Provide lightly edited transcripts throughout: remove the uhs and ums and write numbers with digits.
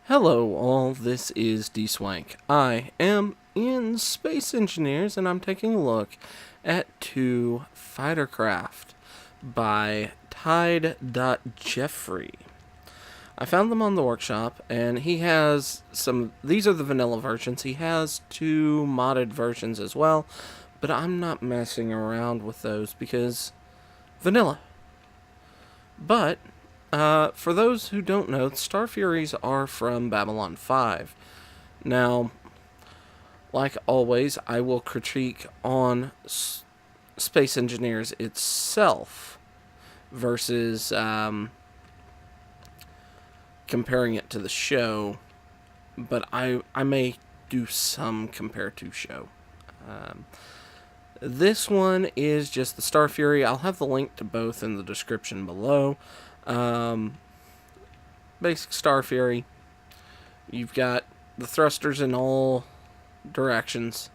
Hello all, this is Dswank. I am in Space Engineers and I'm taking a look at two fighter craft by tiede.jeffrey. I found them on the workshop and he has these are the vanilla versions. He has two modded versions as well, but I'm not messing around with those because vanilla. But for those who don't know, Starfuries are from Babylon 5. Now, like always, I will critique on Space Engineers itself versus comparing it to the show, but I may do some compare to show. This one is just the Starfury. I'll have the link to both in the description below. Basic Starfury. You've got the thrusters in all directions.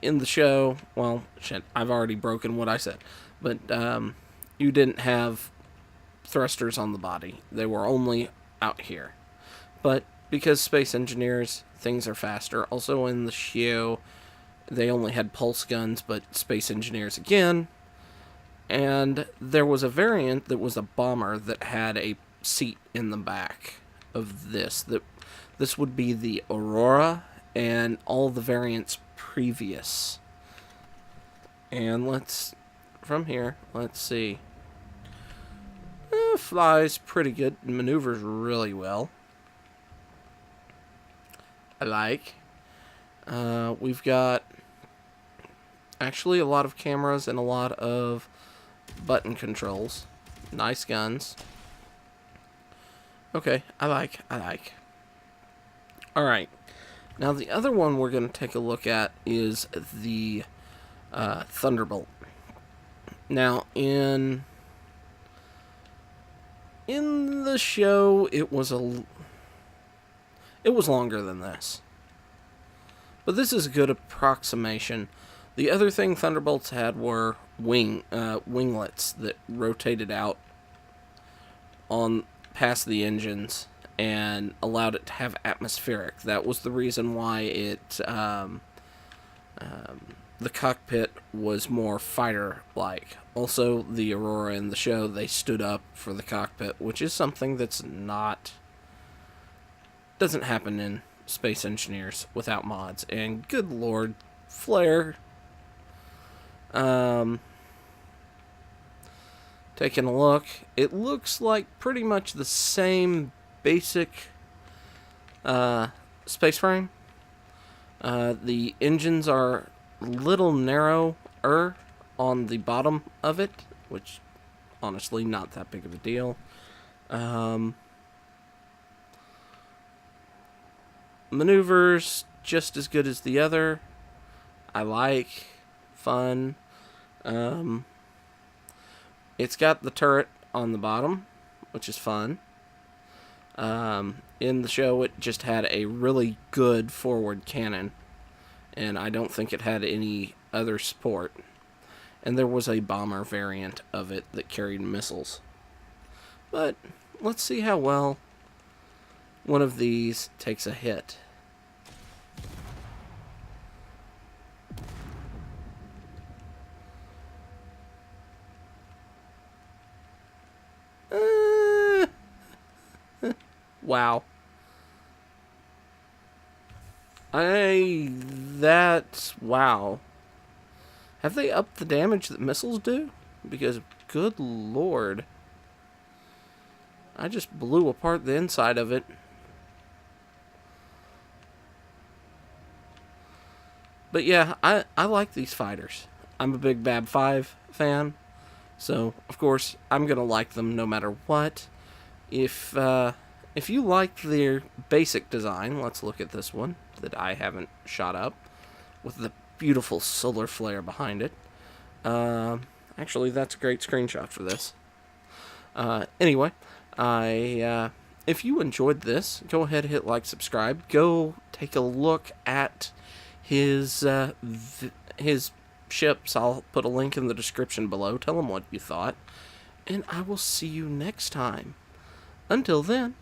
In the show, well, shit, I've already broken what I said. But you didn't have thrusters on the body. They were only out here. But because Space Engineers, things are faster. Also in the show, they only had pulse guns, but Space Engineers again. And there was a variant that was a bomber that had a seat in the back of this. This would be the Aurora and all the variants previous. And from here, let's see. Flies pretty good, maneuvers really well. I like. We've got actually a lot of cameras and a lot of button controls. Nice guns. Okay, I like. Alright. Now the other one we're going to take a look at is the Thunderbolt. Now in the show it was longer than this. But this is a good approximation. The other thing Thunderbolts had were winglets that rotated out on past the engines and allowed it to have atmospheric. That was the reason why the cockpit was more fighter-like. Also, the Aurora in the show, they stood up for the cockpit, which is something that's doesn't happen in Space Engineers without mods. And good lord, flare. Taking a look, it looks like pretty much the same basic space frame. The engines are a little narrower on the bottom of it, which honestly not that big of a deal. Maneuvers just as good as the other. I like. Fun. It's got the turret on the bottom, which is fun. In the show, it just had a really good forward cannon, and I don't think it had any other support. And there was a bomber variant of it that carried missiles. But let's see how well one of these takes a hit. Wow. Wow. Have they upped the damage that missiles do? Because, good lord. I just blew apart the inside of it. But yeah, I like these fighters. I'm a big Bab 5 fan. So, of course, I'm going to like them no matter what. If you like their basic design, let's look at this one that I haven't shot up with the beautiful solar flare behind it. Actually, that's a great screenshot for this. Anyway, if you enjoyed this, go ahead and hit like, subscribe. Go take a look at his ships. I'll put a link in the description below. Tell him what you thought. And I will see you next time. Until then.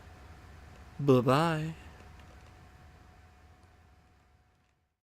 Bye-bye.